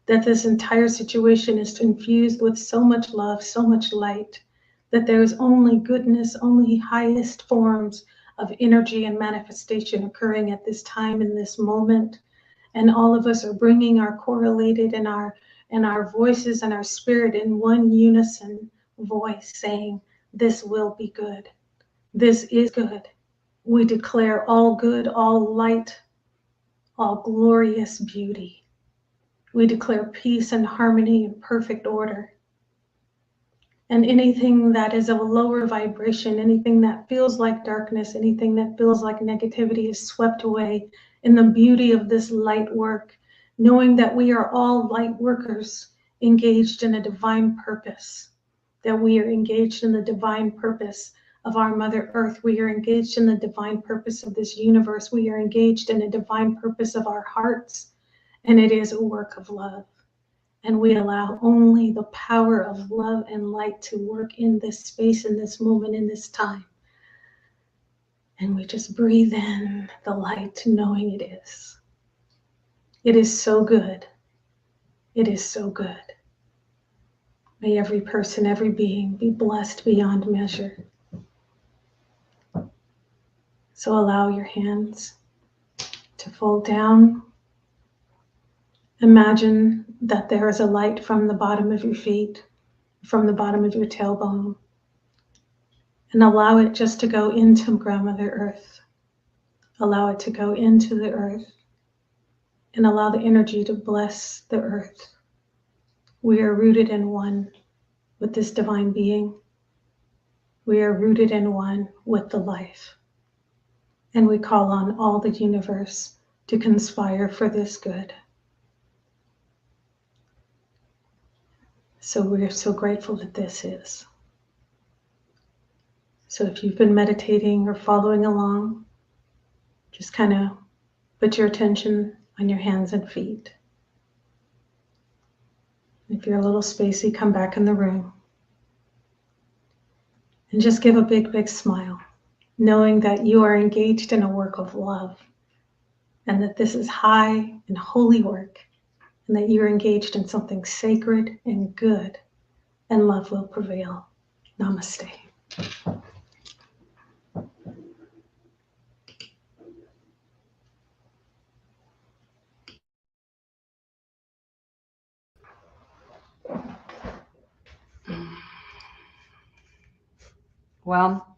that this entire situation is infused with so much love, so much light, that there is only goodness, only highest forms of energy and manifestation occurring at this time, in this moment. And all of us are bringing our correlated and our voices and our spirit in one unison voice, saying, this will be good. This is good. We declare all good, all light, all glorious beauty. We declare peace and harmony and perfect order. And anything that is of a lower vibration, anything that feels like darkness, anything that feels like negativity is swept away in the beauty of this light work, knowing that we are all light workers engaged in a divine purpose, that we are engaged in the divine purpose of our Mother Earth. We are engaged in the divine purpose of this universe. We are engaged in a divine purpose of our hearts, and it is a work of love. And we allow only the power of love and light to work in this space, in this moment, in this time. And we just breathe in the light, knowing it is. It is so good. It is so good. May every person, every being be blessed beyond measure. So allow your hands to fold down. Imagine that there is a light from the bottom of your feet, from the bottom of your tailbone, and allow it just to go into Grandmother Earth. Allow it to go into the earth and allow the energy to bless the earth. We are rooted in one with this divine being. We are rooted in one with the life. And we call on all the universe to conspire for this good. So we are so grateful that this is. So if you've been meditating or following along, just kind of put your attention on your hands and feet. If you're a little spacey, come back in the room. And just give a big, big smile, knowing that you are engaged in a work of love, and that this is high and holy work, and that you're engaged in something sacred and good, and love will prevail. Namaste. Well,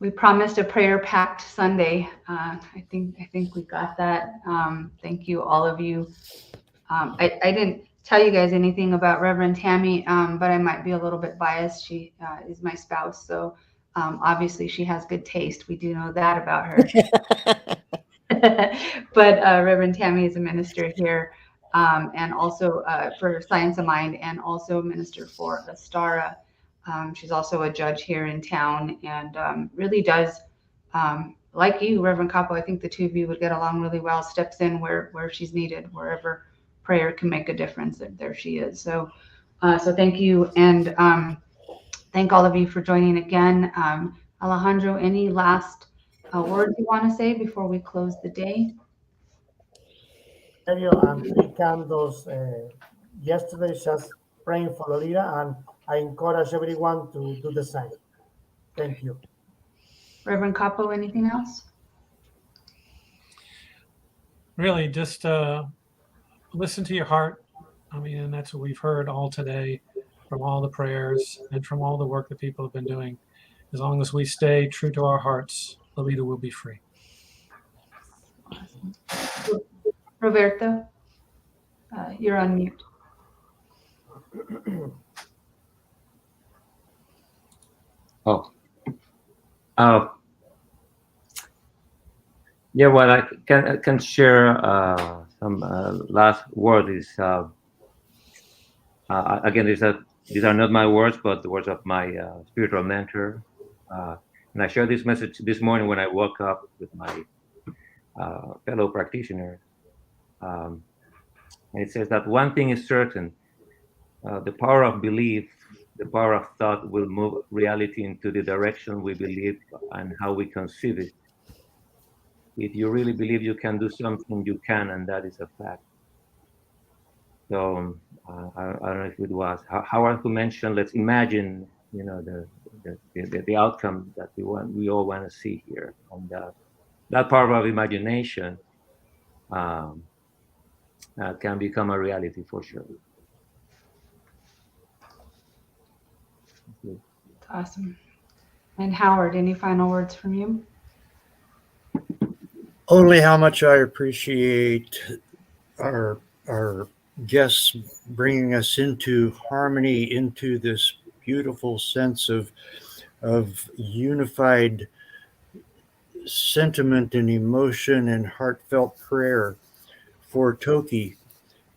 we promised a prayer-packed Sunday. I think we got that. Thank you, all of you. I didn't tell you guys anything about Reverend Tammy, but I might be a little bit biased. She is my spouse, so obviously she has good taste. We do know that about her. But Reverend Tammy is a minister here, and also for Science of Mind, and also a minister for Astara. She's also a judge here in town and really does, like you, Reverend Capo, I think the two of you would get along really well, steps in where she's needed, wherever prayer can make a difference, there she is. So thank you. And thank all of you for joining again. Alejandro, any last words you want to say before we close the day? And 3 candles yesterday, just praying for Lolita, and I encourage everyone to do the same. Thank you. Reverend Capo, anything else? Really, just listen to your heart. I mean, and that's what we've heard all today from all the prayers and from all the work that people have been doing. As long as we stay true to our hearts, Lolita will be free. Awesome. Roberto, you're on mute. Oh. Yeah, well, I can share some last word is again, these are not my words, but the words of my spiritual mentor. And I shared this message this morning when I woke up with my fellow practitioner. And it says that one thing is certain: the power of belief, the power of thought will move reality into the direction we believe and how we conceive it. If you really believe you can do something, you can, and that is a fact. So I don't know if it was Howard who mentioned, let's imagine, the outcome that we all want to see here, and that power of imagination can become a reality for sure. Awesome. And Howard, any final words from you? Only how much I appreciate our guests bringing us into harmony, into this beautiful sense of unified sentiment and emotion and heartfelt prayer for Toki.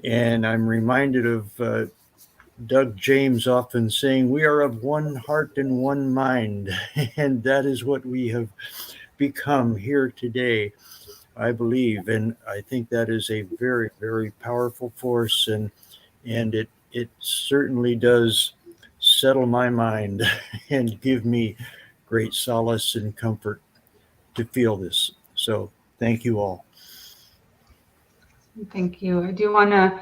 And I'm reminded of Doug James often saying, we are of one heart and one mind. And that is what we have become here today, I believe. And I think that is a very, very powerful force. And it certainly does settle my mind and give me great solace and comfort to feel this. So thank you all. Thank you. I do want to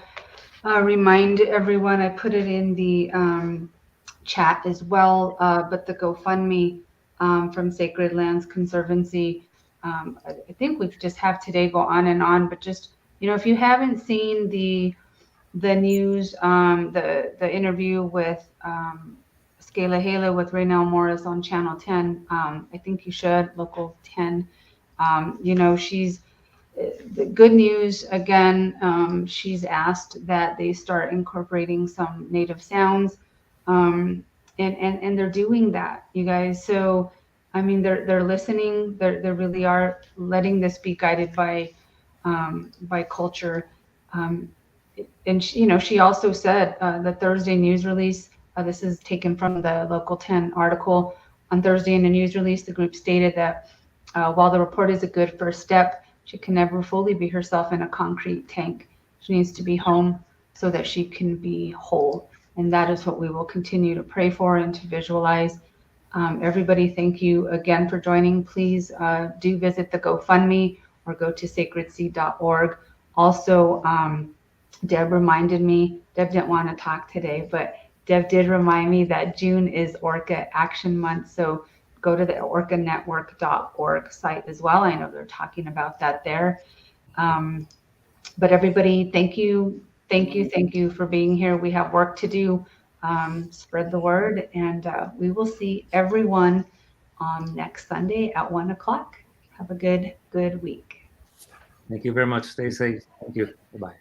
remind everyone, I put it in the chat as well, but the GoFundMe from Sacred Lands Conservancy, I think we just have today go on and on, but just, if you haven't seen the news, the interview with Skali'Chelh with Raynell Morris on Channel 10, I think you should, Local 10. She's the good news again. She's asked that they start incorporating some native sounds, and they're doing that, you guys. So I mean, they're listening. They really are letting this be guided by culture. And she also said the Thursday news release. This is taken from the Local 10 article on Thursday in the news release. The group stated that while the report is a good first step, she can never fully be herself in a concrete tank. She needs to be home so that she can be whole. And that is what we will continue to pray for and to visualize. Everybody, thank you again for joining. Please do visit the GoFundMe or go to sacredseed.org. Also, Deb reminded me, Deb didn't want to talk today, but Deb did remind me that June is Orca Action Month. So go to the orcanetwork.org site as well. I know they're talking about that there. But everybody, thank you for being here. We have work to do. Spread the word, and we will see everyone next Sunday at 1 o'clock. Have a good week. Thank you very much. Stay safe. Thank you. Bye-bye.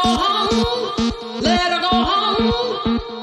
home. Let her go home.